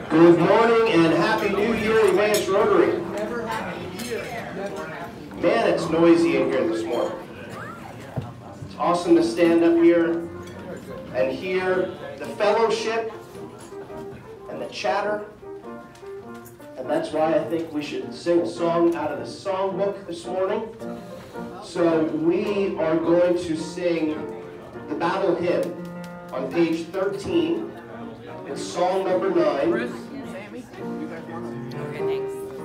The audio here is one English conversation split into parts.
Good morning and Happy New Year, Emmaus Rotary. Man, it's noisy in here this morning. It's awesome to stand up here and hear the fellowship and the chatter. And that's why I think we should sing a song out of the songbook this morning. So we are going to sing the battle hymn on page 13. It's song number 9.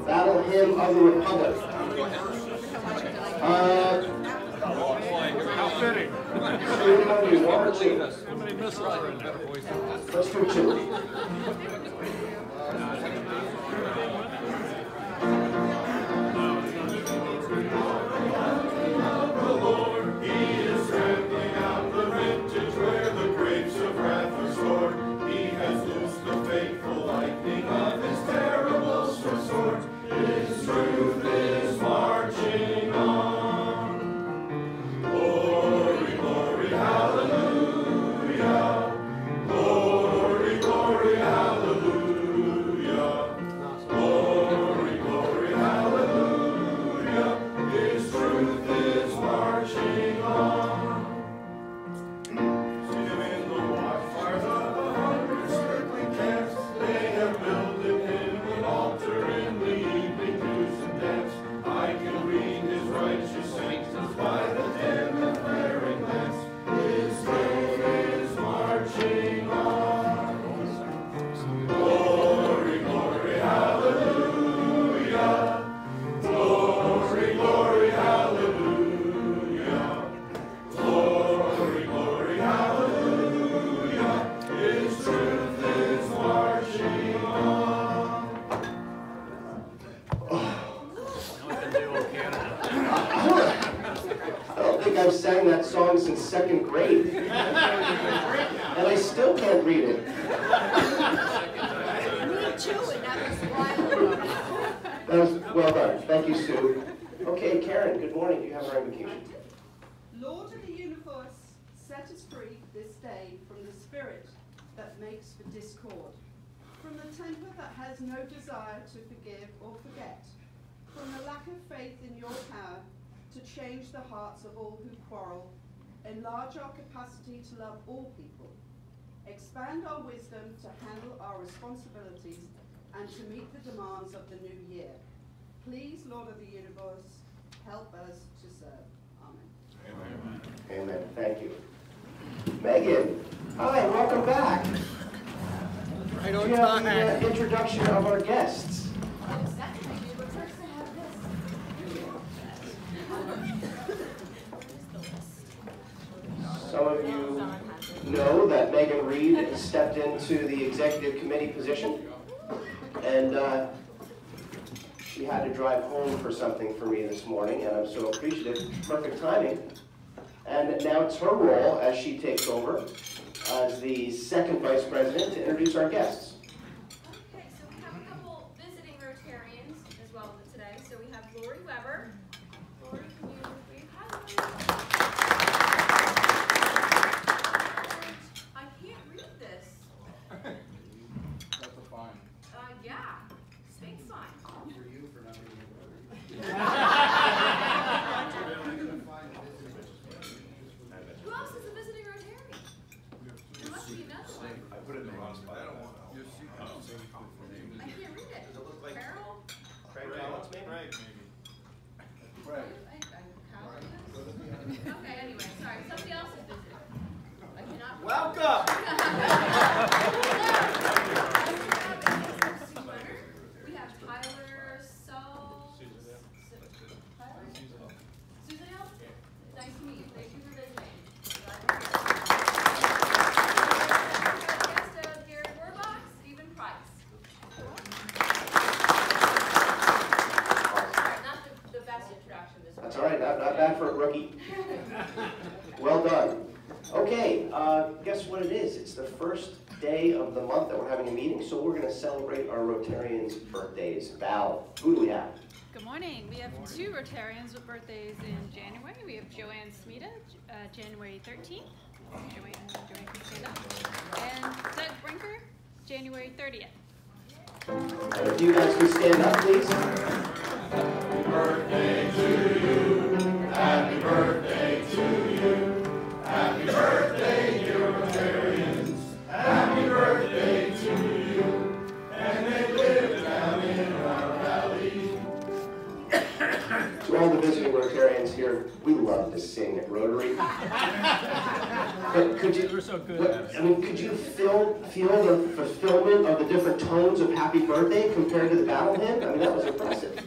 Battle Hymn of the Republic. How fitting. One or two? Let's do 2. I've sang that song since 2nd grade, and I still can't read it. Me too, and that was a while ago. That was well done. Thank you, Sue. Okay, Karen, good morning. Do you have our invocation? Lord of the universe, set us free this day from the spirit that makes for discord, from the temper that has no desire to forgive or forget, from the lack of faith in your power to change the hearts of all who quarrel, enlarge our capacity to love all people, expand our wisdom to handle our responsibilities and to meet the demands of the new year. Please, Lord of the universe, help us to serve. Amen. Amen. Amen. Thank you. Megan, hi, welcome back. Right on Do you have time. the introduction of our guests? Some of you know that Megan Reed stepped into the executive committee position, and she had to drive home for something for me this morning, and I'm so appreciative. Perfect timing. And now it's her role as she takes over as the 2nd vice president to introduce our guests. Okay, so we have a couple visiting Rotarians as well today. So we have Lori Weber. Lori, can you wave hi? I can't read this. That's a fine. Yeah, Sphinx sign. For you for not being able to read. Who else is a visiting Rotarian? There must be another one. I put it in the wrong spot. I don't want to. I can't read it. Does it look like Carol? Craig Collins, maybe? Craig, maybe. Craig. Okay, anyway, sorry. Somebody else is visiting. I cannot. Welcome! We have Tyler Sull. Tyler? Susan Hill? Nice to meet you. Thank you for visiting. Guest of Gary Warbach, Stephen Price. Not the best introduction this That's all right, not bad for a rookie. Well done. Okay, guess what it is? It's the first day of the month that we're having a meeting, so we're going to celebrate our Rotarians' birthdays. Val, who do we have? Good morning. We have 2 Rotarians with birthdays in January. We have Joanne Smita, January 13th. Joanne can stand up. And Doug Brinker, January 30th. And if you guys can stand up, please. To all the visiting Rotarians here, we love to sing at Rotary. But could you, could you feel the fulfillment of the different tones of Happy Birthday compared to the battle hymn? I mean, that was impressive.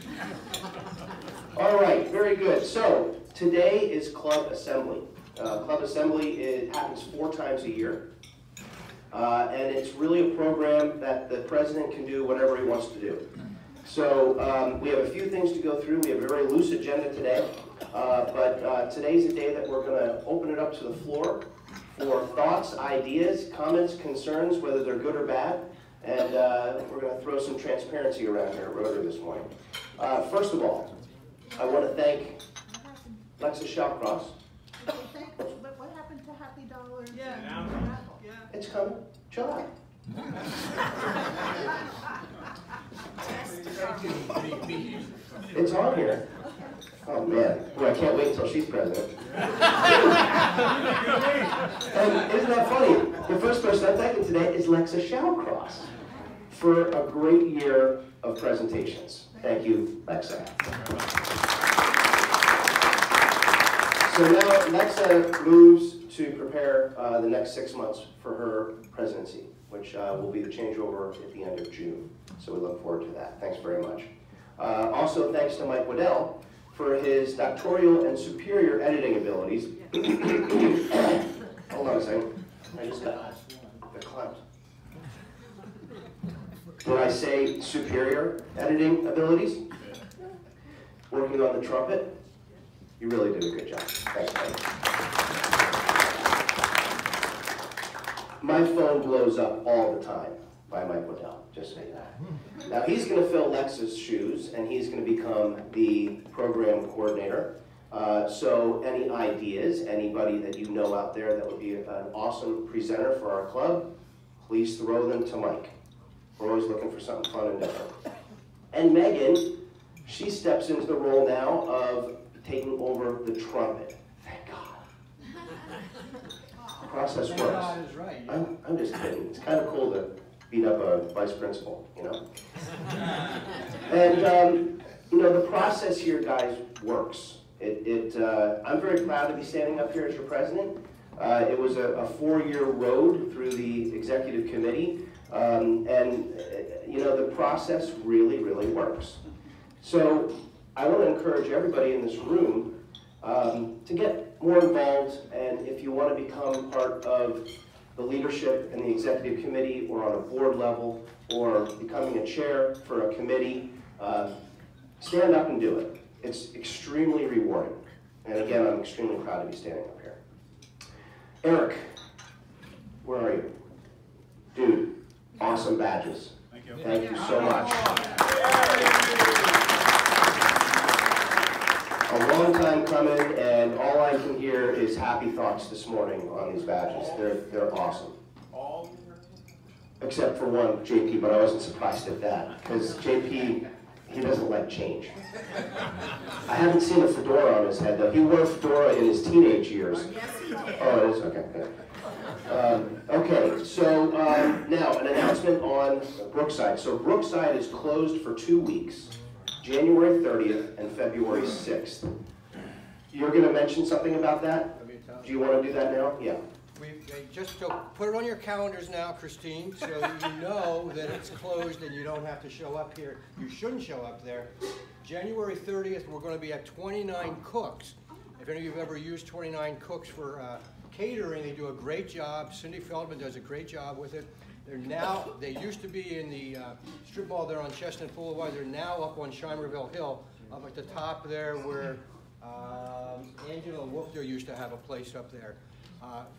All right, very good. So today is Club Assembly. Club Assembly happens 4 times a year. And it's really a program that the president can do whatever he wants to do. So we have a few things to go through. We have a very loose agenda today, but today's a day that we're going to open it up to the floor for thoughts, ideas, comments, concerns, whether they're good or bad, and we're going to throw some transparency around here at Rotary this morning. First of all, I want to thank Lexa Shawcross. But what happened to Happy Dollars? Yeah. It's coming. Chill out. It's on here. Oh man, boy, I can't wait until she's president. And isn't that funny? The first person I'm thanking today is Lexa Shawcross for a great year of presentations. Thank you, Lexa. So now Lexa moves to prepare the next 6 months for her presidency, which will be the changeover at the end of June. So we look forward to that. Thanks very much. Also, thanks to Mike Waddell for his doctoral and superior editing abilities. Hold on a second. I just got the claps. Did I say superior editing abilities? Working on the trumpet? You really did a good job. Thanks, Mike. My phone blows up all the time by Mike Waddell, just say that. Now he's going to fill Lex's shoes, and he's going to become the program coordinator. So any ideas, anybody that you know out there that would be an awesome presenter for our club, please throw them to Mike. We're always looking for something fun and different. And Megan, she steps into the role now of taking over the trumpet. Thank God. The process works. God is right. I'm just kidding. It's kind of cool to beat up a vice principal, you know? And, you know, the process here, guys, works. I'm very proud to be standing up here as your president. It was a 4-year road through the executive committee. You know, the process really, really works. So I want to encourage everybody in this room to get more involved, and if you want to become part of the leadership in the executive committee or on a board level or becoming a chair for a committee, stand up and do it. It's extremely rewarding. And again, I'm extremely proud to be standing up here. Eric, where are you? Dude, awesome badges. Thank you. Thank you so much. A long time coming, and all I can hear is happy thoughts this morning on these badges. They're awesome. Except for one, JP, but I wasn't surprised at that, because JP, he doesn't like change. I haven't seen a fedora on his head, though. He wore a fedora in his teenage years. Oh, it is? Okay, good. Okay, so now an announcement on Brookside. So Brookside is closed for 2 weeks, January 30th and February 6th. You're going to mention something about that? Do you want to do that now? Yeah. Just so put it on your calendars now, Christine, so you know that it's closed and you don't have to show up here. You shouldn't show up there. January 30th, we're going to be at 29 Cooks. If any of you have ever used 29 Cooks for catering, they do a great job. Cindy Feldman does a great job with it. They used to be in the strip mall there on Chestnut Boulevard. They're now up on Shimerville Hill, up at the top there where Angela Wolfter used to have a place up there.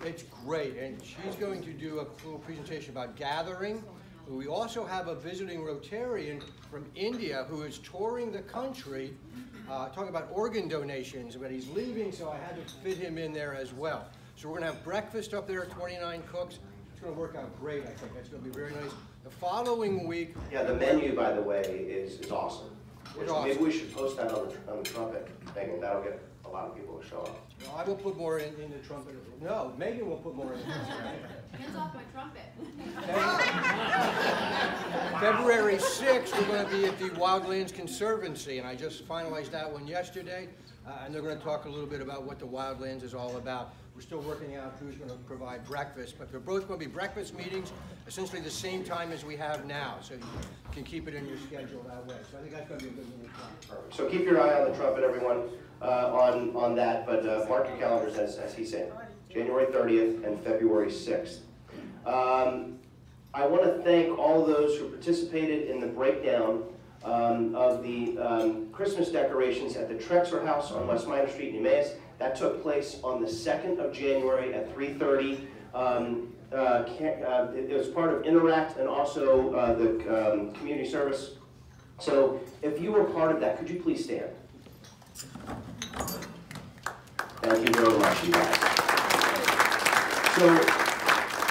It's great, and she's going to do a little presentation about gathering. We also have a visiting Rotarian from India who is touring the country, talking about organ donations, but he's leaving, so I had to fit him in there as well. So we're going to have breakfast up there at 29 Cooks. It's going to work out great, I think. It's going to be very nice. The following week, Yeah, the menu, by the way, is awesome. It's awesome. Maybe we should post that on the trumpet thing, and that'll get a lot of people to show up. no, I will put more in the trumpet. No, Megan will put more in. Hands off my trumpet. February 6th, we're going to be at the Wildlands Conservancy, and I just finalized that one yesterday. And they're going to talk a little bit about what the Wildlands is all about. We're still working out who's going to provide breakfast, but they're both going to be breakfast meetings, essentially the same time as we have now, so you can keep it in your schedule that way. So I think that's going to be a good meeting. Perfect. So keep your eye on the trumpet, everyone, on that, but mark your calendars, as he said, January 30th and February 6th. I want to thank all those who participated in the breakdown of the Christmas decorations at the Trexler House on West Minor Street in Emmaus. That took place on the 2nd of January at 3:30. It was part of Interact and also the community service. So if you were part of that, could you please stand? Thank you very much, you guys. So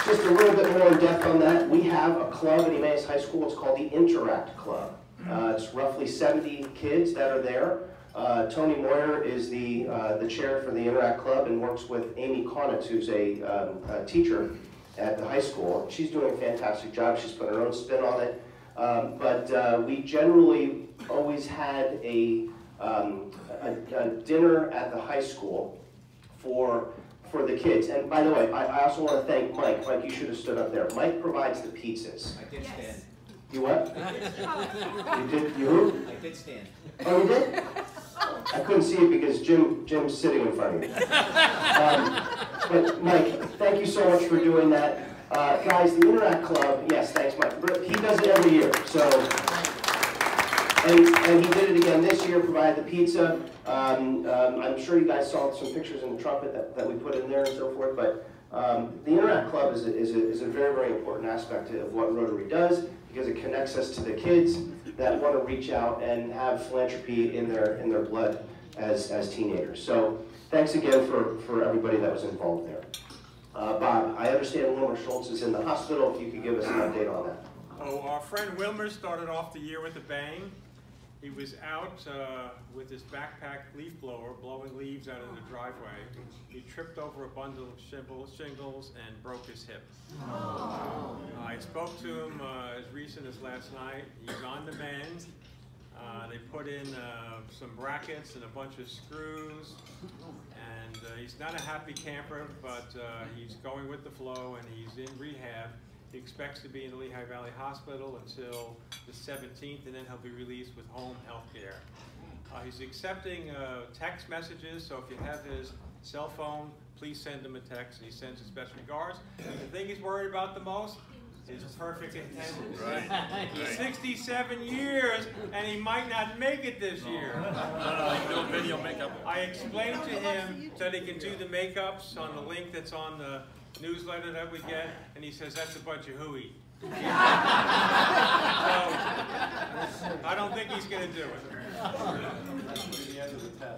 just a little bit more in depth on that. We have a club at Emmaus High School. It's called the Interact Club. It's roughly 70 kids that are there. Tony Moyer is the chair for the Interact Club and works with Amy Conitz, who's a teacher at the high school. She's doing a fantastic job. She's put her own spin on it. But we generally always had a dinner at the high school for the kids. And by the way, I also want to thank Mike. Mike, you should have stood up there. Mike provides the pizzas. I did stand. You what? You did? You who? I did stand. Oh, you did? I couldn't see it because Jim's sitting in front of you. But Mike, thank you so much for doing that. Guys, the Interact Club, yes, thanks Mike. He does it every year. So, and he did it again this year, provided the pizza. I'm sure you guys saw some pictures in the trumpet that we put in there and so forth, but the Interact Club is a very, very important aspect of what Rotary does, because it connects us to the kids that want to reach out and have philanthropy in their blood as teenagers. So thanks again for everybody that was involved there. Bob, I understand Wilmer Schultz is in the hospital. If you could give us an update on that. Oh, our friend Wilmer started off the year with a bang. He was out with his backpack leaf blower, blowing leaves out of the driveway. He tripped over a bundle of shingles and broke his hip. I spoke to him as recent as last night. He's on the mend. They put in some brackets and a bunch of screws. And he's not a happy camper, but he's going with the flow, and he's in rehab. He expects to be in the Lehigh Valley Hospital until the 17th, and then he'll be released with home health care. He's accepting text messages, so if you have his cell phone, please send him a text, and he sends his best regards. And the thing he's worried about the most is perfect attendance. Right. He's 67 years, and he might not make it this year. No video makeup. I explained to him that he can do the makeups on the link that's on the newsletter that we get, and he says that's a bunch of hooey. So, I don't think he's going to do it.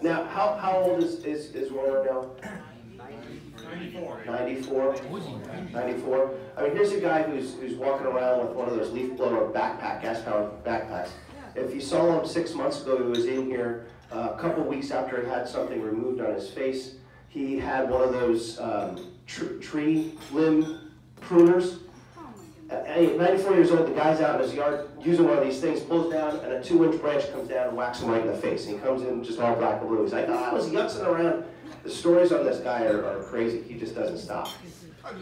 Now, how old is Wilmer now? 94. 94? 94? I mean, here's a guy who's walking around with one of those leaf blower gas-powered backpacks. If you saw him 6 months ago, he was in here a couple weeks after he had something removed on his face. He had one of those tree limb pruners. 94 years old, the guy's out in his yard using one of these things, pulls down, and a 2-inch branch comes down and whacks him right in the face. And he comes in just all black and blue. He's like, oh, I was yutzing around. The stories on this guy are crazy. He just doesn't stop. I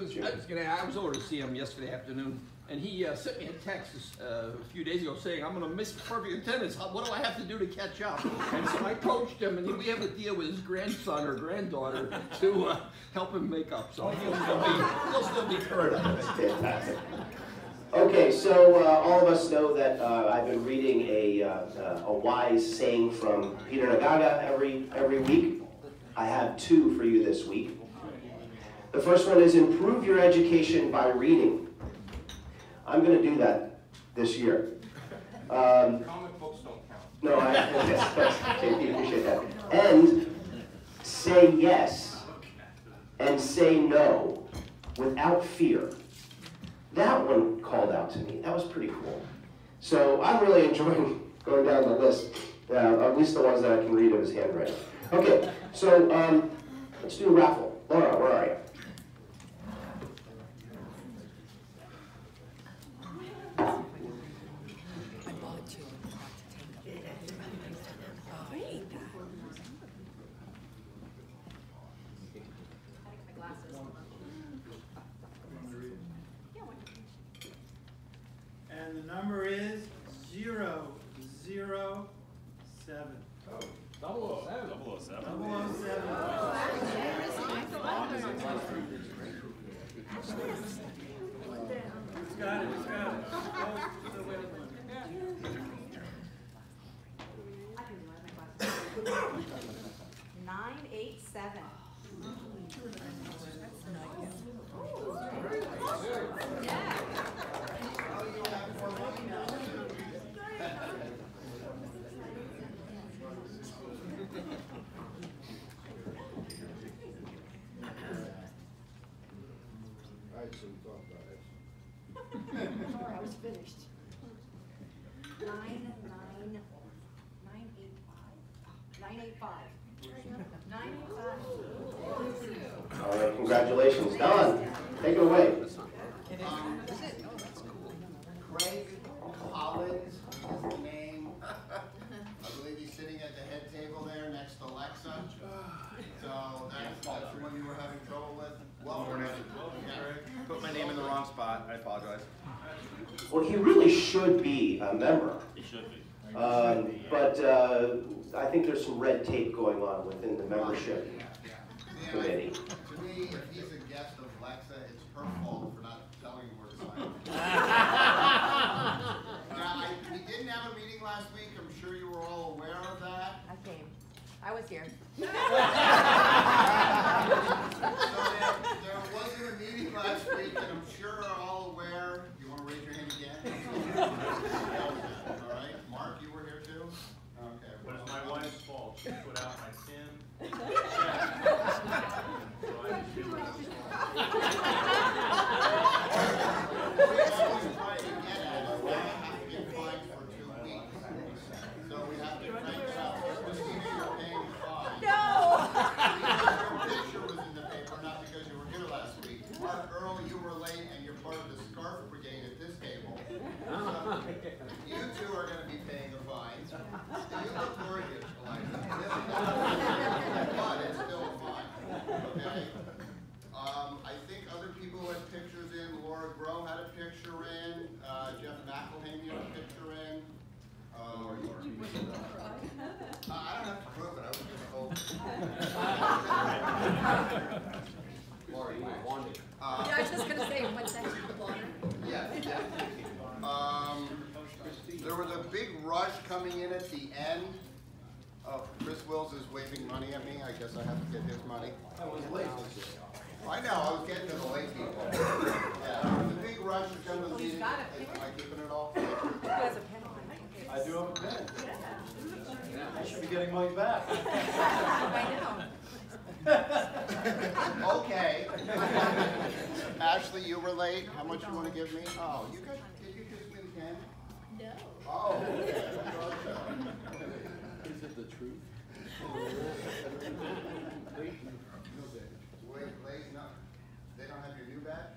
was over to see him yesterday afternoon, and he sent me a text a few days ago saying, I'm going to miss perfect attendance. What do I have to do to catch up? And so I coached him, and we have a deal with his grandson or granddaughter to help him make up. So he'll still be current. That's fantastic. Okay, so all of us know that I've been reading a wise saying from Peter Nagaga every week. I have 2 for you this week. The first one is improve your education by reading. I'm going to do that this year. Comic books don't count. No, I appreciate that. And say yes and say no without fear. that one called out to me. That was pretty cool. So I'm really enjoying going down the list, at least the ones that I can read of his handwriting. Okay, so let's do a raffle. Laura, where are you? And the number is 007. 007. 007. Who's got it? Who's got it? Oh, the wait one. 987. Before I was finished. 985. 985. 985. All right, congratulations. Don, take it away. Craig Collins is the name. I believe he's sitting at the head table there next to Alexa. So that's the one you were having trouble with. Welcome. Put my name in the wrong spot. I apologize. Well, he really should be a member. He should be. But I think there's some red tape going on within the membership committee. To me, if he's a guest of Alexa, it's her fault for not telling him where to sign. Now, we didn't have a meeting last week. I'm sure you were all aware of that. I came. I was here. So there wasn't a meeting last week, and I'm sure are all aware. You want to raise your hand again? All right. Mark, you were here too? Okay. But it's my wife's fault. She put out my tin. You two are going to be paying the fines. You look gorgeous, Alexa. But it's still a fine. Okay? I think other people had pictures in. Laura Groh had a picture in. Jeff McElhaney had a picture in. I don't have to prove it. I was just told. Laura, you wanted. I was just going to say, what's that? Yes, definitely. There was a big rush coming in at the end. Chris Wills is waving money at me. I guess I have to get his money. I was late. I know, I was getting to the late people. Yeah, there was a big rush to come to the meeting. Am I keeping it all? He has a pen on. I do have a pen. I should be getting mine back. I know. Okay. Ashley, you were late. How much you want to give me? Oh, you got, did you give me the pen? No. Oh, okay. Is it the truth? Wait, no. They don't have your new badge?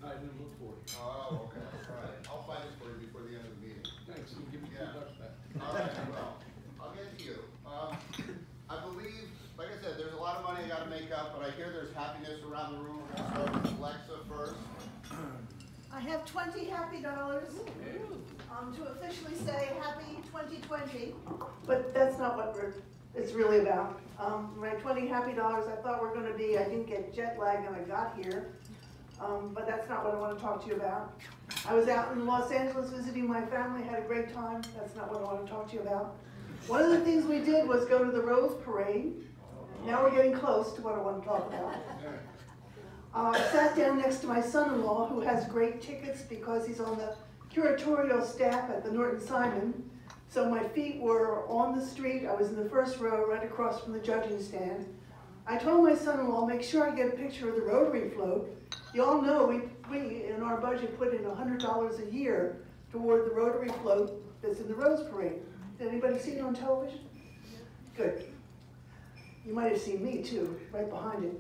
I didn't look for it. Oh, okay. All right. I'll find it for you before the end of the meeting. Thanks, you give me Yeah. $2 back. All right, well, I'll get to you. I believe, like I said, there's a lot of money I got to make up, but I hear there's happiness around the room. We're going to start with Alexa first. I have 20 happy dollars to officially say happy 2020, but that's not what it's really about. My 20 happy dollars I thought were going to be, I didn't get jet lag when I got here, but that's not what I want to talk to you about. I was out in Los Angeles visiting my family, had a great time. That's not what I want to talk to you about. One of the things we did was go to the Rose Parade. Now we're getting close to what I want to talk about. I sat down next to my son-in-law, who has great tickets because he's on the curatorial staff at the Norton Simon. So my feet were on the street. I was in the first row, right across from the judging stand. I told my son-in-law, make sure I get a picture of the Rotary float. You all know we we, in our budget, put in $100 a year toward the Rotary float that's in the Rose Parade. Did anybody see it on television? Good. You might have seen me too, right behind it.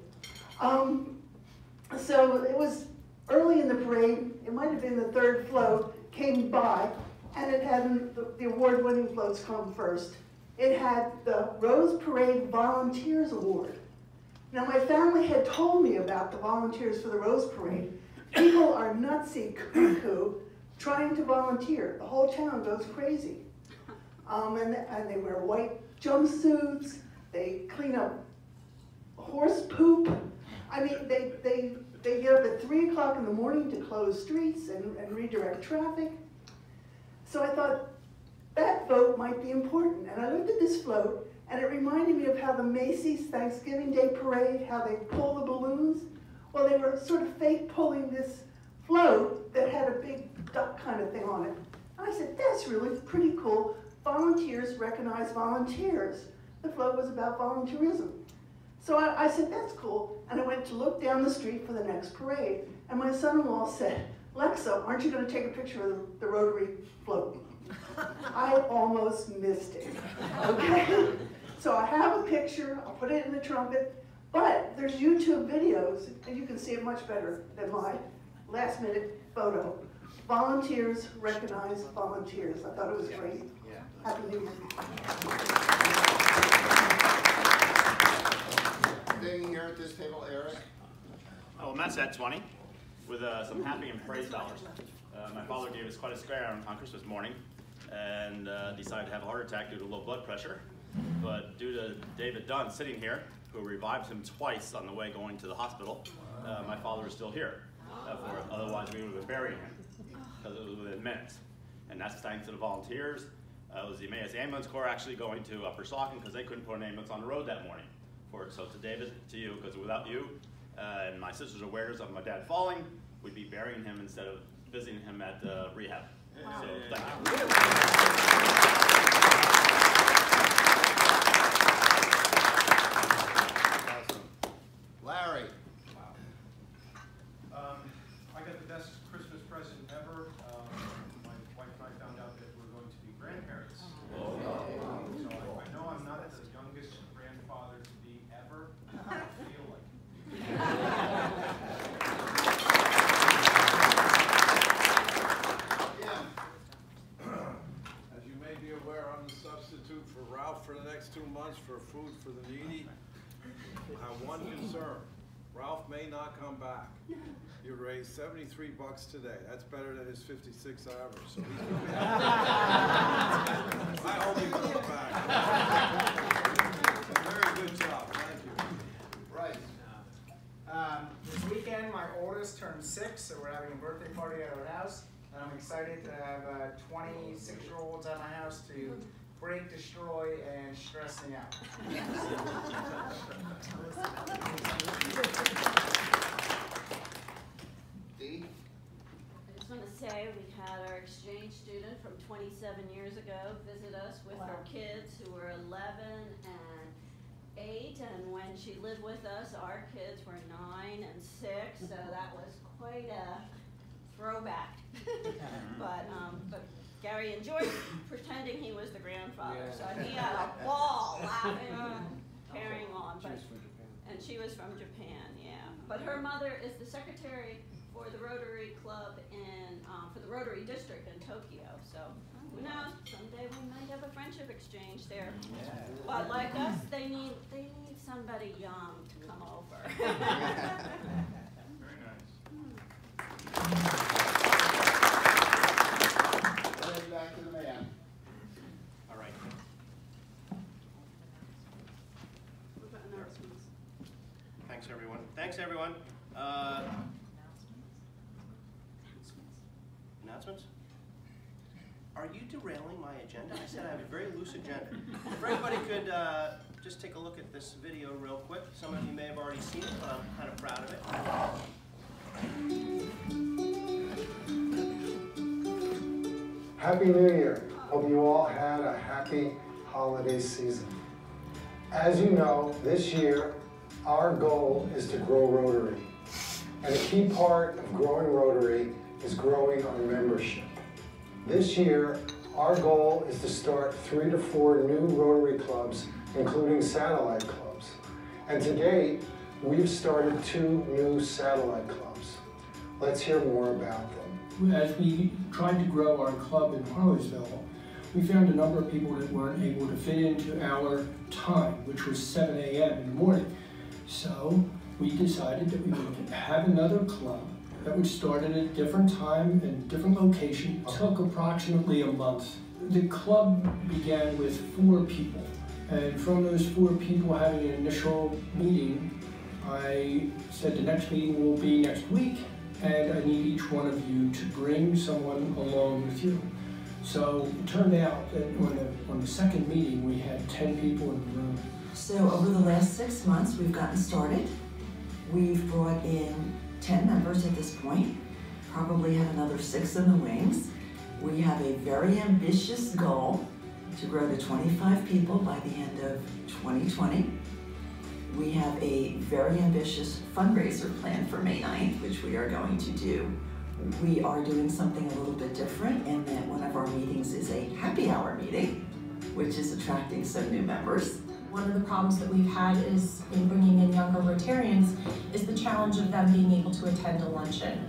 So it was early in the parade, it might have been the third float, came by, and it had the award-winning floats come first. It had the Rose Parade Volunteers Award. Now my family had told me about the volunteers for the Rose Parade. People are nutsy cuckoo trying to volunteer. The whole town goes crazy. And they wear white jumpsuits, they clean up horse poop. I mean, they get up at 3 o'clock in the morning to close streets and redirect traffic. So I thought, that vote might be important. And I looked at this float, and it reminded me of how the Macy's Thanksgiving Day Parade, how they pull the balloons. Well, they were sort of fake pulling this float that had a big duck kind of thing on it. And I said, that's really pretty cool. Volunteers recognize volunteers. The float was about volunteerism. So I said, that's cool. And I went to look down the street for the next parade. And my son-in-law said, Lexa, aren't you going to take a picture of the Rotary float? I almost missed it, okay? So I have a picture, I'll put it in the trumpet, but there's YouTube videos, and you can see it much better than my last-minute photo. Volunteers recognize volunteers. I thought it was great. Happy New Year. Staying here at this table, Eric. Well, Matt's at 20 with some happy and praise dollars. My father gave us quite a scare on Christmas morning and decided to have a heart attack due to low blood pressure. But due to David Dunn sitting here, who revived him twice on the way going to the hospital, my father is still here. Otherwise, we would have buried him because it was within minutes. And that's thanks to the volunteers. It was the Emmaus Ambulance Corps actually going to Upper Saucon because they couldn't put an ambulance on the road that morning for it. So to David, to you, because without you and my sister's awareness of my dad falling, we'd be burying him instead of visiting him at rehab. So thank you. Awesome. Larry. I got the best Christmas present ever. My wife and I found out that we're going to be grandparents. So I know I'm not the youngest grandfather to be ever. I feel like As you may be aware, I'm the substitute for Ralph for the next 2 months for Food for the Needy. I have one concern. Ralph may not come back. You raised $73 today. That's better than his 56 average. So he's going to be I hope he comes back. Very good job. Thank you. Right. This weekend, my oldest turned 6, so we're having a birthday party at our house. And I'm excited to have 26-year-olds at my house to break, destroy, and stress me out. Dee? I just want to say we had our exchange student from 27 years ago visit us with her kids who were 11 and 8, and when she lived with us, our kids were 9 and 6, so that was quite a throwback. But Gary enjoyed pretending he was the grandfather, so he had a ball laughing, carrying on. And she was from Japan, yeah. But her mother is the secretary for the Rotary Club for the Rotary District in Tokyo. So who knows? Someday we might have a friendship exchange there. But like us, they need somebody young to come over. very nice. Back to the man. All right. What about announcements? Thanks, everyone. Thanks, everyone. Announcements? Are you derailing my agenda? I said I have a very loose agenda. If everybody could just take a look at this video real quick. Some of you may have already seen it, but I'm kind of proud of it. Happy New Year. Hope you all had a happy holiday season. As you know, this year, our goal is to grow Rotary. And a key part of growing Rotary is growing our membership. This year, our goal is to start 3 to 4 new Rotary clubs, including satellite clubs. And to date, we've started 2 new satellite clubs. Let's hear more about them. As we tried to grow our club in Harleysville, we found a number of people that weren't able to fit into our time, which was 7 a.m. in the morning. So we decided that we would have another club that would start at a different time and different location. It took approximately a month. The club began with 4 people, and from those 4 people having an initial meeting, I said the next meeting will be next week, and I need each one of you to bring someone along with you. So it turned out that on the second meeting, we had 10 people in the room. So over the last 6 months, we've gotten started. We've brought in 10 members at this point, probably have another 6 in the wings. We have a very ambitious goal to grow to 25 people by the end of 2020. We have a very ambitious fundraiser plan for May 9th, which we are going to do. We are doing something a little bit different in that one of our meetings is a happy hour meeting, which is attracting some new members. One of the problems that we've had is in bringing in younger Rotarians is the challenge of them being able to attend a luncheon.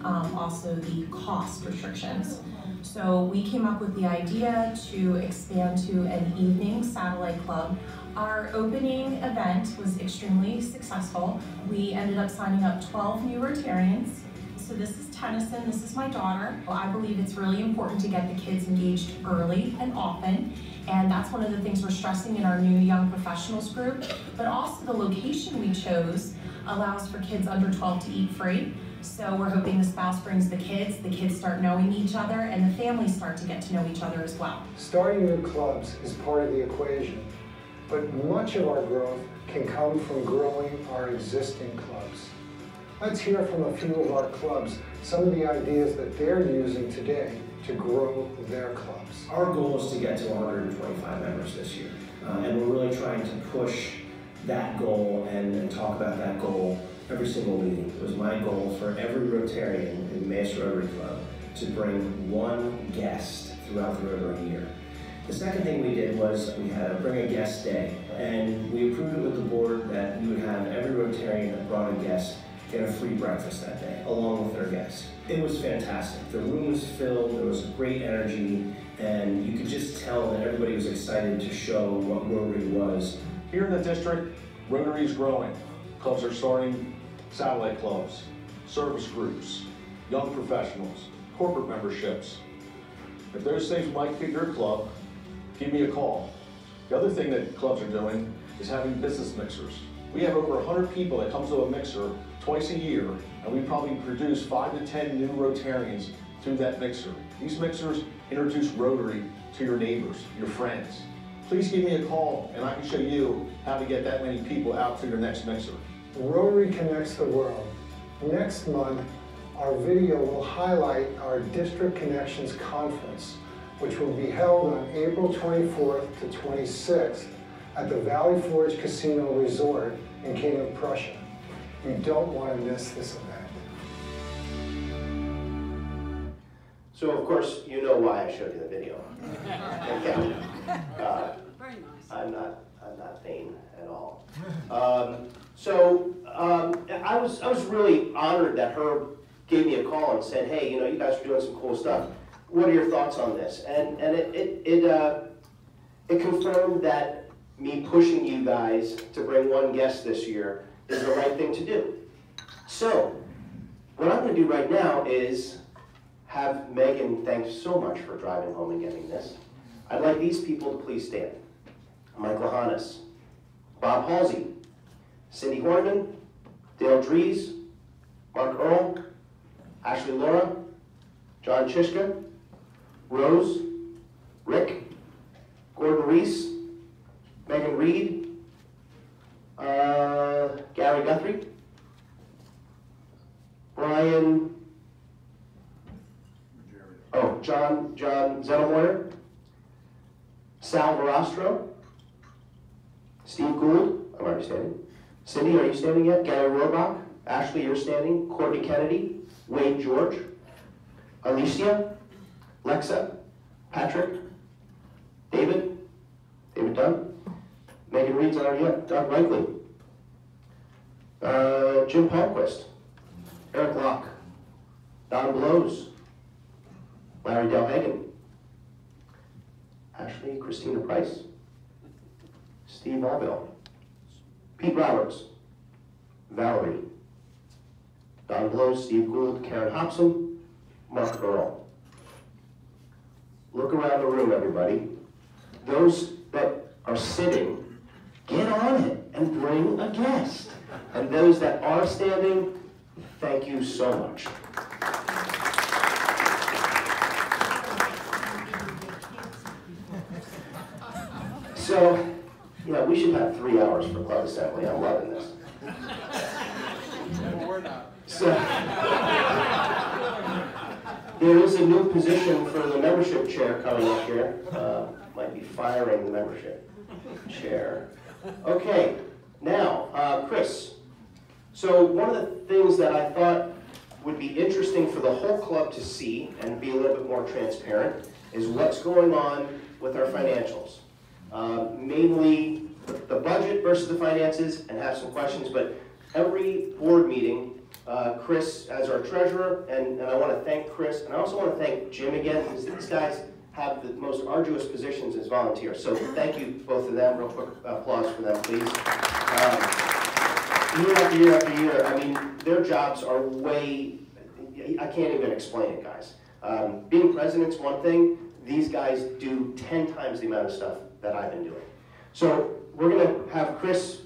Also the cost restrictions. So we came up with the idea to expand to an evening satellite club. Our opening event was extremely successful. We ended up signing up 12 new Rotarians. So this is Tennyson, this is my daughter. Well, I believe it's really important to get the kids engaged early and often. And that's one of the things we're stressing in our new Young Professionals group. But also the location we chose allows for kids under 12 to eat free. So we're hoping the spouse brings the kids start knowing each other, and the families start to get to know each other as well. Starting new clubs is part of the equation, but much of our growth can come from growing our existing clubs. Let's hear from a few of our clubs, some of the ideas that they're using today to grow their clubs. Our goal is to get to 125 members this year, and we're really trying to push that goal and talk about that goal every single meeting. It was my goal for every Rotarian in the Emmaus Rotary Club to bring one guest throughout the Rotary year. The second thing we did was we had a Bring a Guest Day, and we approved it with the board that we would have every Rotarian that brought a guest get a free breakfast that day, along with their guest. It was fantastic. The room was filled, there was great energy, and you could just tell that everybody was excited to show what Rotary was. Here in the district, Rotary is growing. Clubs are starting satellite clubs, service groups, young professionals, corporate memberships. If those things might fit your club, give me a call. The other thing that clubs are doing is having business mixers. We have over 100 people that come to a mixer twice a year, and we probably produce 5 to 10 new Rotarians through that mixer. These mixers introduce Rotary to your neighbors, your friends. Please give me a call, and I can show you how to get that many people out to your next mixer. Rotary connects the world. Next month, our video will highlight our District Connections Conference, which will be held on April 24th to 26th at the Valley Forge Casino Resort in King of Prussia. You don't want to miss this event. So of course, you know why I showed you the video. Okay. Very nice. I'm not vain at all. I was really honored that Herb gave me a call and said, hey, you know, you guys are doing some cool stuff. What are your thoughts on this? And it confirmed that me pushing you guys to bring one guest this year is the right thing to do. So, what I'm going to do right now is have Megan, thanks so much for driving home and getting this. I'd like these people to please stand. Michael Hannes, Bob Halsey, Cindy Horniman, Dale Dries, Mark Earl, Ashley Laura, John Chishka, Rose, Rick, Gordon Reese, Megan Reed, Gary Guthrie, Brian, John Zettelmoyer, Sal Verostro, Steve Gould, I'm already standing. Cindy, are you standing yet? Gary Rohrbach, Ashley, you're standing. Courtney Kennedy, Wade George, Alicia, Lexa, Patrick, David Dunn, Megan Reed's already up, Doug Reichley, Jim Palmquist, Eric Locke, Don Blows, Larry Delhagen, Ashley Christina Price, Steve Allville, Pete Roberts, Valerie, Don Blows, Steve Gould, Karen Hobson, Mark Earl. Look around the room, everybody. Those that are sitting, get on it and bring a guest. And those that are standing, thank you so much. So, yeah, we should have 3 hours for club assembly. I'm loving this. Well, we're not. So, there is a new position for the membership chair coming up here. Might be firing the membership chair. Okay, now, Chris. So one of the things that I thought would be interesting for the whole club to see and be a little bit more transparent is what's going on with our financials. Mainly the budget versus the finances, and have some questions, but every board meeting, Chris as our treasurer, and I want to thank Chris, and I also want to thank Jim again, because these guys have the most arduous positions as volunteers. So thank you, both of them. Real quick applause for them, please. Year after year after year, I mean, their jobs are way, I can't even explain it, guys. Being president's one thing, these guys do 10 times the amount of stuff that I've been doing. So we're going to have Chris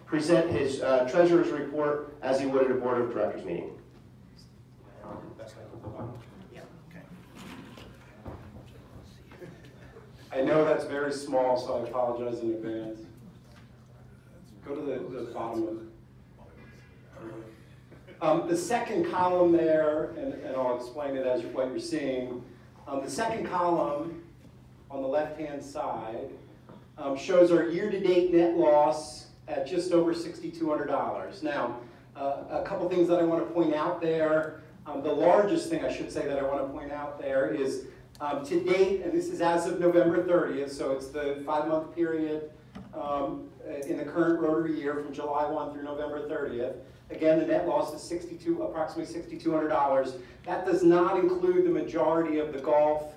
present his treasurer's report as he would at a board of directors meeting. I know that's very small, so I apologize in advance. Go to the bottom of the second column there, and I'll explain it as what you're seeing. The second column on the left-hand side shows our year-to-date net loss at just over $6,200. Now, a couple things that I want to point out there. The largest thing I should say that I want to point out there is to date, and this is as of November 30th, so it's the 5-month period in the current Rotary year from July 1 through November 30th. Again, the net loss is approximately $6,200. That does not include the majority of the golf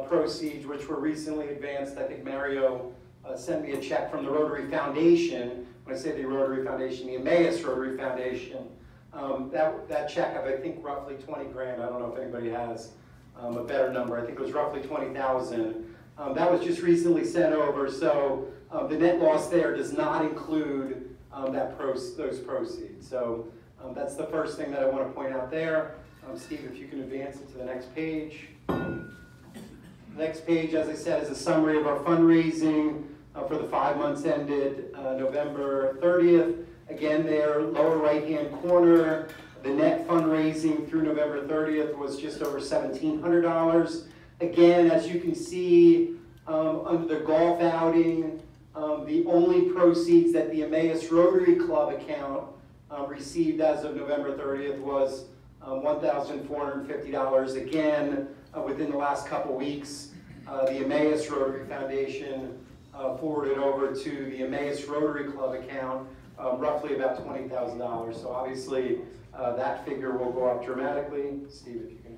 proceeds, which were recently advanced. I think Mario sent me a check from the Rotary Foundation. When I say the Rotary Foundation, the Emmaus Rotary Foundation. That check of, I think, roughly 20 grand. I don't know if anybody has a better number. I think it was roughly 20,000. That was just recently sent over, so the net loss there does not include those proceeds. So that's the first thing that I want to point out there. Steve, if you can advance it to the next page. The next page, as I said, is a summary of our fundraising for the 5 months ended November 30th. Again, there, lower right-hand corner, the net fundraising through November 30th was just over $1,700. Again, as you can see, under the golf outing, the only proceeds that the Emmaus Rotary Club account received as of November 30th was $1,450. Again, within the last couple weeks, the Emmaus Rotary Foundation forwarded over to the Emmaus Rotary Club account roughly about $20,000. So obviously, that figure will go up dramatically. Steve, if you can.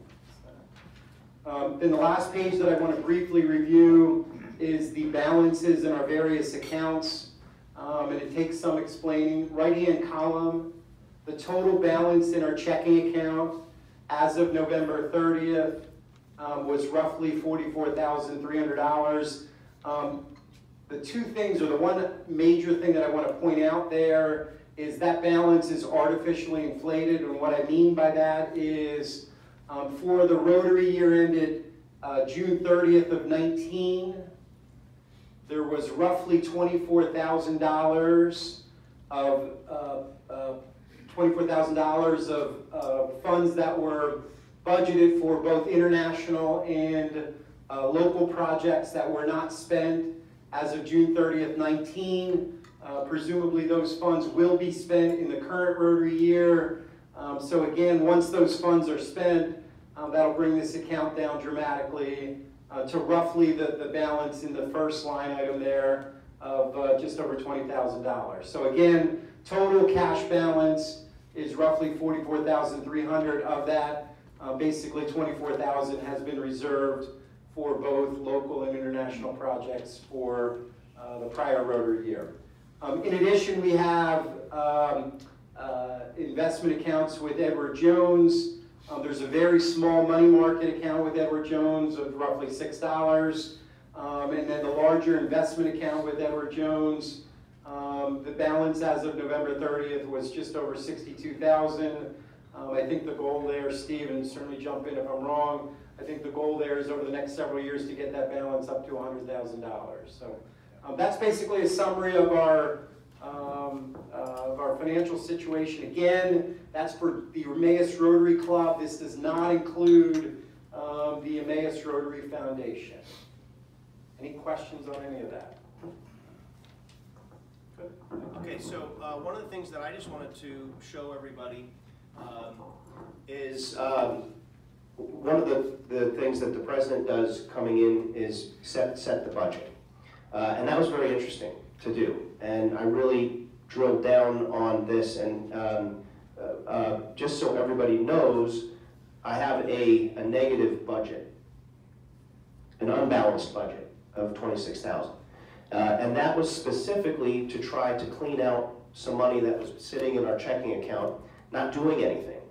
Then the last page that I want to briefly review is the balances in our various accounts, and it takes some explaining. Right-hand column, the total balance in our checking account as of November 30th was roughly $44,300. The two things, or the one major thing that I want to point out there is that balance is artificially inflated, and what I mean by that is for the Rotary year ended June 30th of 19, there was roughly $24,000 of funds that were budgeted for both international and local projects that were not spent as of June 30th, 19. Presumably those funds will be spent in the current Rotary year. So again, once those funds are spent, that'll bring this account down dramatically to roughly the balance in the first line item there of just over $20,000. So again, total cash balance is roughly $44,300. Of that, basically $24,000 has been reserved for both local and international projects for the prior Rotary year. In addition, we have investment accounts with Edward Jones. There's a very small money market account with Edward Jones of roughly $6. And then the larger investment account with Edward Jones, the balance as of November 30th was just over $62,000. I think the goal there, Steve, and certainly jump in if I'm wrong, I think the goal there is over the next several years to get that balance up to $100,000. So that's basically a summary of our financial situation. Again, that's for the Emmaus Rotary Club. This does not include the Emmaus Rotary Foundation. Any questions on any of that? Good. Okay, so one of the things that I just wanted to show everybody is one of the things that the president does coming in is set the budget. And that was very interesting to do. And I really drilled down on this, and just so everybody knows, I have a negative budget, an unbalanced budget of $26,000. And that was specifically to try to clean out some money that was sitting in our checking account, not doing anything.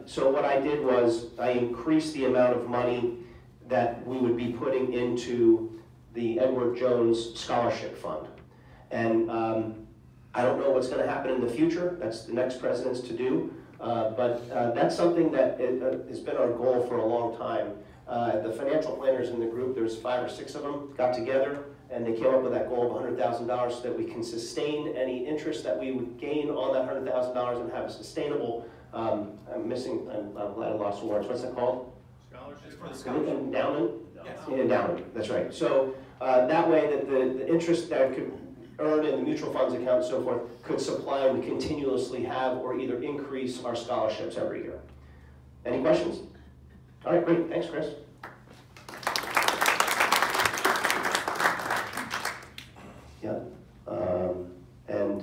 So what I did was I increased the amount of money that we would be putting into the Edward Jones Scholarship Fund. And I don't know what's going to happen in the future. That's the next president's to do. But that's something that has been our goal for a long time. The financial planners in the group, there's 5 or 6 of them, got together and they came up with that goal of $100,000 so that we can sustain any interest that we would gain on that $100,000 and have a sustainable, I'm glad I lost some words. What's that called? Scholarship for the scholarship. Endowment? Yes. Endowment, that's right. So that way that the interest that I could earn in the mutual funds account and so forth could supply and we continuously have or either increase our scholarships every year. Any questions? All right, great. Thanks, Chris. Yeah. And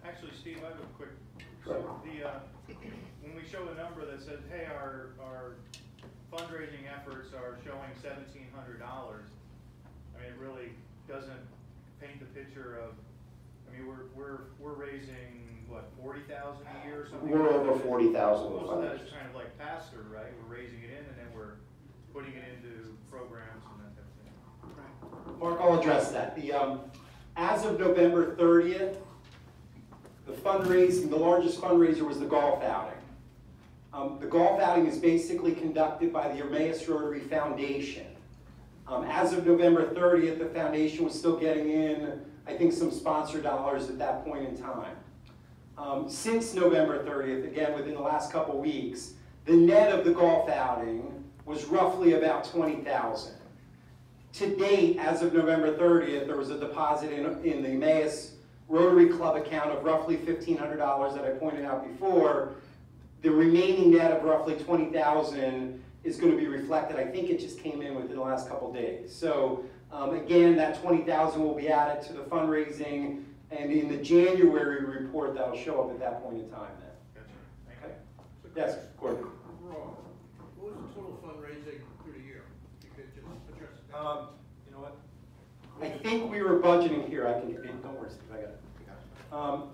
actually, Steve, I have a quick. Sure. So when we show a number that says, "Hey, our fundraising efforts are showing $1,700," I mean, it really doesn't paint the picture of. I mean, we're raising what, 40,000 a year or something? We're over 40,000. Most of that is kind of like pass-through, right? We're raising it in and then we're putting it into programs and that type of thing. Mark, I'll address that. As of November 30th, the largest fundraiser was the golf outing. The golf outing is basically conducted by the Emmaus Rotary Foundation. As of November 30th, the foundation was still getting in, I think, some sponsor dollars at that point in time. Since November 30th, again within the last couple weeks, the net of the golf outing was roughly about $20,000. To date, as of November 30th, there was a deposit in the Emmaus Rotary Club account of roughly $1,500 that I pointed out before. The remaining net of roughly $20,000 is going to be reflected. I think it just came in within the last couple days. So again, that $20,000 will be added to the fundraising, and in the January report, that'll show up at that point in time then. Gotcha. Okay? Yes, Gordon. What was the total fundraising through the year? You could just address that. You know what? I think we were budgeting here. Don't worry, Steve, I got it.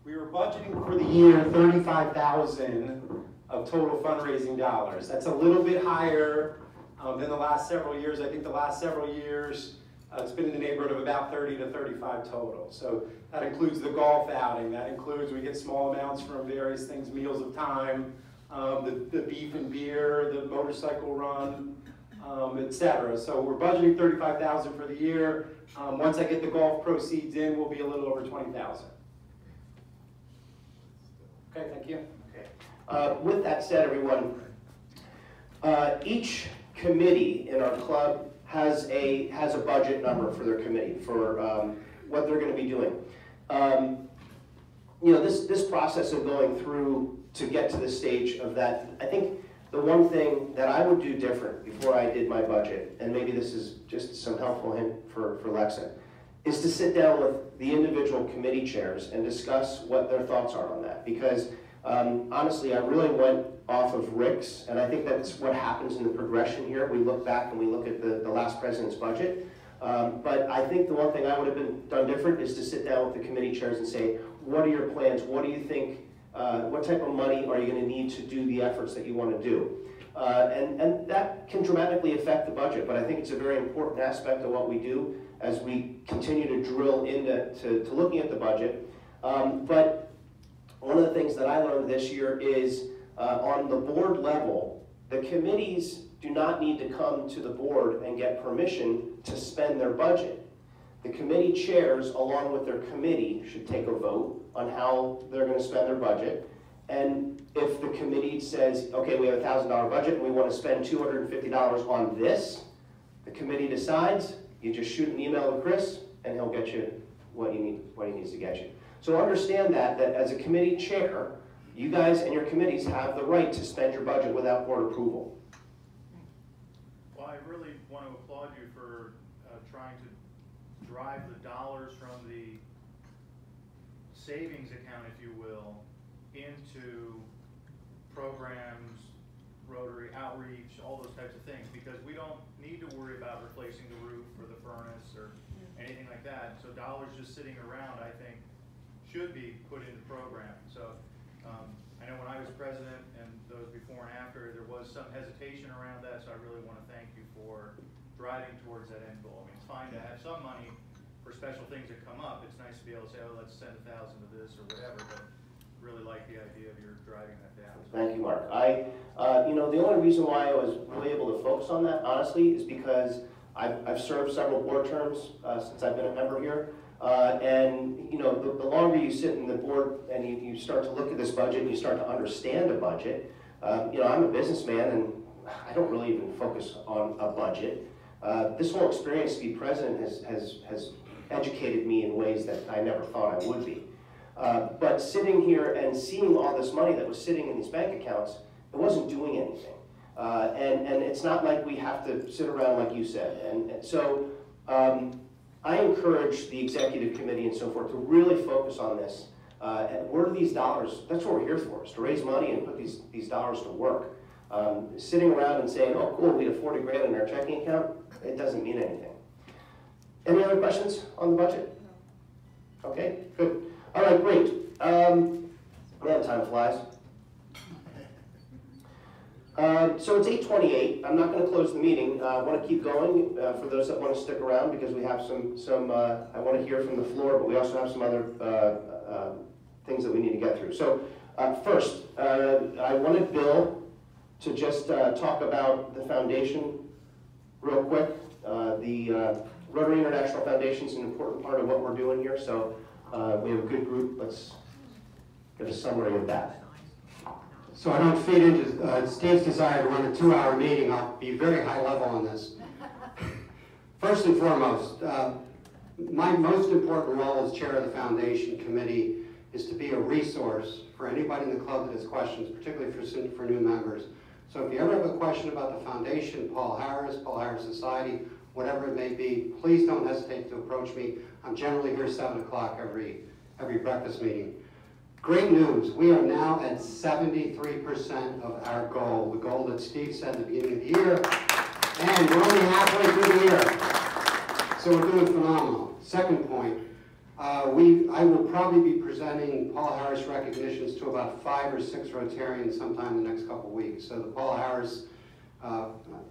We were budgeting for the year $35,000 of total fundraising dollars. That's a little bit higher than the last several years. I think the last several years it's been in the neighborhood of about 30 to 35 total. So that includes the golf outing. That includes, we get small amounts from various things, Meals of Time, the beef and beer, the motorcycle run, etc. So we're budgeting $35,000 for the year. Once I get the golf proceeds in, we'll be a little over $20,000. Okay, thank you. Okay. With that said, everyone, each committee in our club has a budget number for their committee, for what they're going to be doing. You know, this process of going through to get to the stage of that, I think the one thing that I would do different before I did my budget, and maybe this is just some helpful hint for Lexa, is to sit down with the individual committee chairs and discuss what their thoughts are on that. Because honestly, I really went off of Rick's, and I think that's what happens in the progression here. We look back and we look at the last president's budget. But I think the one thing I would have done different is to sit down with the committee chairs and say, what are your plans? What do you think, what type of money are you going to need to do the efforts that you want to do? And that can dramatically affect the budget, but I think it's a very important aspect of what we do as we continue to drill into looking at the budget. But one of the things that I learned this year is on the board level, the committees do not need to come to the board and get permission to spend their budget. The committee chairs, along with their committee, should take a vote on how they're going to spend their budget. And if the committee says, okay, we have a $1,000 budget and we want to spend $250 on this, the committee decides, you just shoot an email to Chris and he'll get you what he needs to get you. So understand that as a committee chair, you guys and your committees have the right to spend your budget without board approval. Well, I really want to applaud you for trying to drive the dollars from the savings account, if you will, into programs, Rotary outreach, all those types of things, because we don't need to worry about replacing the roof or the furnace or anything like that. So dollars just sitting around, I think, should be put into programming. So I know when I was president and those before and after, there was some hesitation around that, so I really want to thank you for driving towards that end goal. I mean, it's fine to have some money for special things that come up. It's nice to be able to say, oh, let's send 1,000 to this or whatever, but really like the idea of your driving that down. Thank you, Mark. You know, the only reason why I was really able to focus on that, honestly, is because I've served several board terms since I've been a member here. And you know, the longer you sit in the board and you start to look at this budget and you start to understand a budget, you know, I'm a businessman and I don't really even focus on a budget. This whole experience to be president has educated me in ways that I never thought I would be. But sitting here and seeing all this money that was sitting in these bank accounts, it wasn't doing anything. And it's not like we have to sit around like you said. And so I encourage the executive committee and so forth to really focus on this. And where do these dollars, that's what we're here for, is to raise money and put these dollars to work. Sitting around and saying, oh cool, we have 40 grand in our checking account, it doesn't mean anything. Any other questions on the budget? Okay, good. All right, great. Man, time flies. So it's 8:28. I'm not going to close the meeting. I want to keep going for those that want to stick around because we have some I want to hear from the floor, but we also have some other things that we need to get through. So first, I wanted Bill to just talk about the foundation real quick. The Rotary International Foundation is an important part of what we're doing here, so we have a good group. Let's get a summary of that. So I don't feed into Steve's desire to run a 2-hour meeting. I'll be very high level on this. First and foremost, my most important role as chair of the foundation committee is to be a resource for anybody in the club that has questions, particularly for new members. So if you ever have a question about the foundation, Paul Harris Society, whatever it may be, please don't hesitate to approach me. I'm generally here 7 o'clock every breakfast meeting. Great news, we are now at 73% of our goal, the goal that Steve set at the beginning of the year, and we're only halfway through the year. So we're doing phenomenal. Second point, I will probably be presenting Paul Harris recognitions to about 5 or 6 Rotarians sometime in the next couple of weeks. So the Paul Harris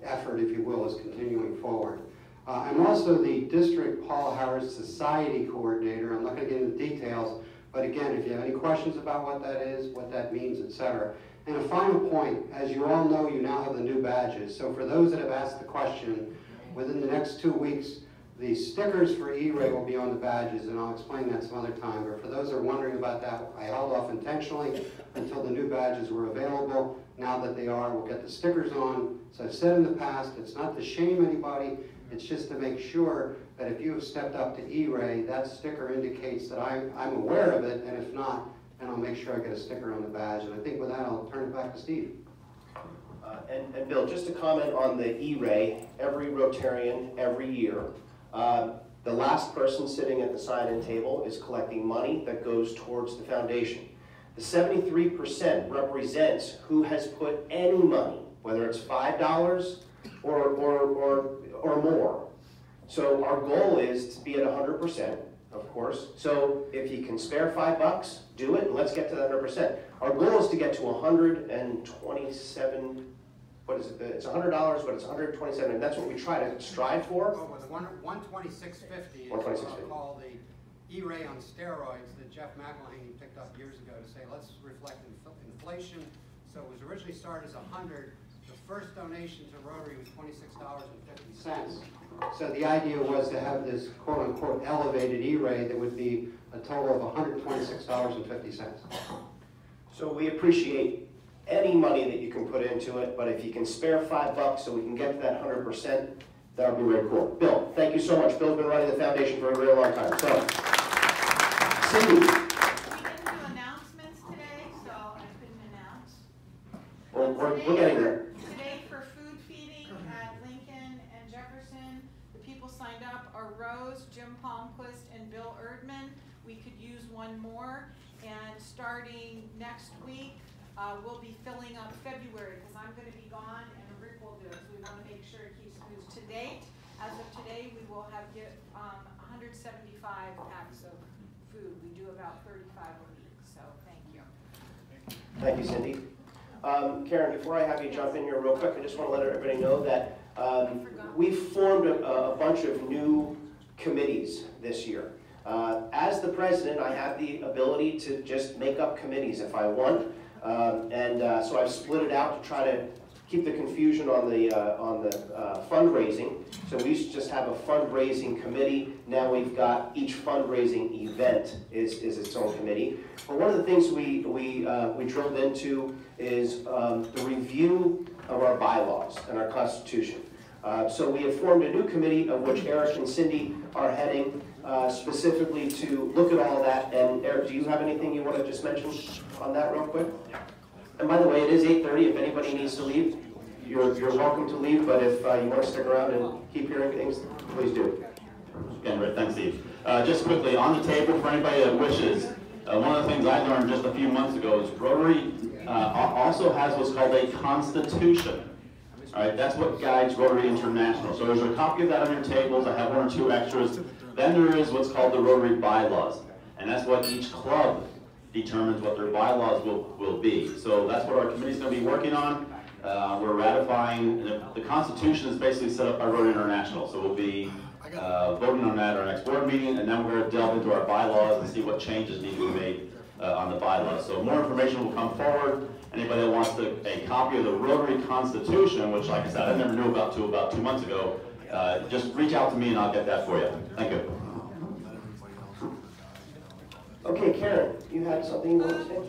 effort, if you will, is continuing forward. I'm also the District Paul Harris Society Coordinator. I'm not going to get into details, but again, if you have any questions about what that is, what that means, etc. And a final point, as you all know, you now have the new badges. So for those that have asked the question, within the next 2 weeks, the stickers for E-Ray will be on the badges, and I'll explain that some other time. But for those that are wondering about that, I held off intentionally until the new badges were available. Now that they are, we'll get the stickers on. So I've said in the past, it's not to shame anybody, It's just to make sure that if you have stepped up to E-Ray, that sticker indicates that I'm aware of it, and if not, then I'll make sure I get a sticker on the badge. And I think with that, I'll turn it back to Steve. And Bill, just to comment on the E-Ray, every Rotarian, every year, the last person sitting at the sign-in table is collecting money that goes towards the foundation. The 73% represents who has put any money, whether it's $5 or more. So our goal is to be at 100%, of course. So if you can spare $5, do it, and let's get to the 100%. Our goal is to get to 127. What is it? It's $100, but it's 127, and that's what we try to strive for. Oh, well, the 126.50 is what $126.50. I'll call the E-Ray on steroids that Jeff McElhaney picked up years ago to say, let's reflect inflation. So it was originally started as 100. The first donation to Rotary was $26.50. So the idea was to have this quote-unquote elevated E-Ray that would be a total of $126.50. So we appreciate any money that you can put into it, but if you can spare $5 so we can get to that 100%, that would be very cool. Bill, thank you so much. Bill's been running the foundation for a very long time. So, Cindy. We didn't do announcements today, so I couldn't announce. Well, we're getting there. Today for food feeding at Lincoln and Jefferson, the people signed up are Rose, Jim Palmquist, and Bill Erdman. We could use one more, and starting next week, we'll be filling up February because I'm going to be gone and Rick will do it. So we want to make sure it keeps moves to date. As of today, we will have 175 packs of food. We do about 35 a week. So thank you. Thank you, Cindy. Karen, before I have you jump in here real quick, I just want to let everybody know that we've formed a bunch of new committees this year. As the president, I have the ability to just make up committees if I want. So I've split it out to try to keep the confusion on the fundraising. So we used to just have a fundraising committee. Now we've got each fundraising event is its own committee. But one of the things we drilled into is the review of our bylaws and our Constitution. So we have formed a new committee of which Eric and Cindy are heading, specifically to look at all that. And Eric, do you have anything you want to just mention on that real quick? And by the way, it is 8:30. If anybody needs to leave, you're welcome to leave. But if you want to stick around and keep hearing things, please do. Again, Rick, thanks, Steve. Just quickly, on the table for anybody that wishes, one of the things I learned just a few months ago is Rotary also has what's called a constitution. All right, that's what guides Rotary International. So there's a copy of that on your tables. I have one or two extras. Then there is what's called the Rotary bylaws, and that's what each club determines what their bylaws will be. So that's what our committee's going to be working on. We're ratifying, the Constitution is basically set up by Rotary International, so we'll be voting on that at our next board meeting, and then we're going to delve into our bylaws and see what changes need to be made on the bylaws. So more information will come forward. Anybody that wants a copy of the Rotary Constitution, which, like I said, I never knew about till about 2 months ago, just reach out to me and I'll get that for you. Thank you. Okay, Karen, you had something you wanted to say?